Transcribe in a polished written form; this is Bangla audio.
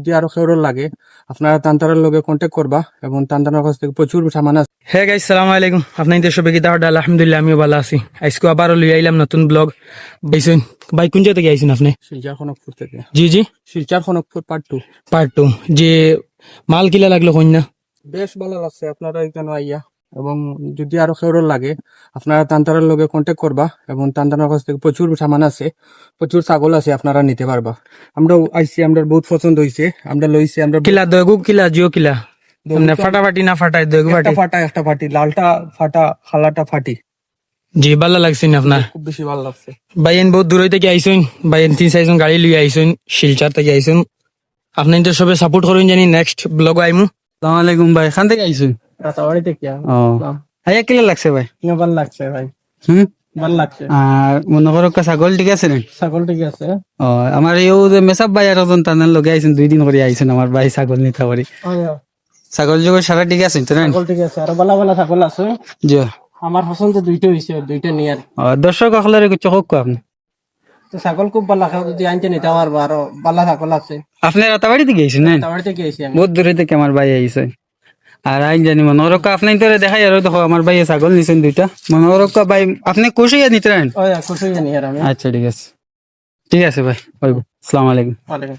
যদি আরো কেউ লাগে আপনারা তান্তারের লগে কন্ট্যাক্ট করবা এবং তান্তারের কাছ থেকে প্রচুর সামান আছে। হে গাইস, সালামু আলাইকুম। আপনাদের সবাই কি দাওয়াত? আলহামদুলিল্লাহ, আমিও ভালো আছি। আজকে আবারও লই আইলাম নতুন ব্লগ। বাইছেন ভাই, কোন জায়গা থেকে আইছেন আপনি? শিলচর খনকপুর থেকে। জি জি, শিলচর খনকপুর পার্ট 2। পার্ট 2। যে মাল কিলা লাগলো কন্যা? বেশ ভালো লাগছে আপনারা এখানে আইয়া, এবং যদি আরো কেউ লাগে আপনারা তান্তারের লগে কন্ট্যাক্ট করবা এবং তান্তারের কাছ থেকে প্রচুর সামান আছে, প্রচুর ছাগল আছে, আপনারা নিতে পারবা। আমরা আইসি, আমরা বহুত পছন্দ হয়েছে, আমরা লইছি। আমরা কিলা দগু কিলা জিও কিলা মানে ফাটাফাটি না ফাটাই দগু ফাটি? একটা ফাটি, লালটা ফাটা, খালাটা ফাটি। জি, ভালো লাগছে না আপনার? খুব বেশি ভালো লাগছে। বাইন বহুত দূর থেকে আইসুন, বাইন 3-4জন গাড়ি লই আইসুন, শিলচর থেকে আইসুন। আপনাদের সবাই সাপোর্ট করুন জানি নেক্সট ব্লগ আইমু। আসসালামু আলাইকুম ভাই, খান থেকে আইছুন? রাতাবাড়ি থেকে। আইয়া কিলা লাগছে ভাই? ভালো লাগছে ভাই, হুম, ভালো লাগছে। আর মনে করো ছাগল ঠিক আছে রে? ছাগল ঠিক আছে। আমার এই যে মেসাব ভাই আর ওজন টানার লগে আইছেন, 2 দিন করে আইছেন আমার ভাই ছাগল নিতে পারি। ছাগল যুগের সারা ঠিক আছে তো? ছাগল ঠিক আছে, আর ভালো ভালো ছাগল আছে। জি, আমার পছন্দ দুইটা হয়েছে, দুইটা নিয়ে আর দর্শক সকলের চোখ আপনি তো ছাগল খুব ভালো লাগে, যদি আনতে নিতে পারবো। আরো ভালো ছাগল আছে। আপনি রাতাবাড়ি থেকে গেছেন না? রাতাবাড়ি থেকে গেছি আমি। বহুত দূরে থেকে আমার ভাই আইছে। আর আইন জানি মনে করো আপনি তো দেখাই আর দেখো আমার ভাই ছাগল নিছেন 2টা। মনে করো ভাই আপনি খুশি নিতে রাখেন? খুশি জানি আর আমি। আচ্ছা ঠিক আছে, ঠিক আছে ভাই, আসসালামু আলাইকুম। ওয়ালাইকুম।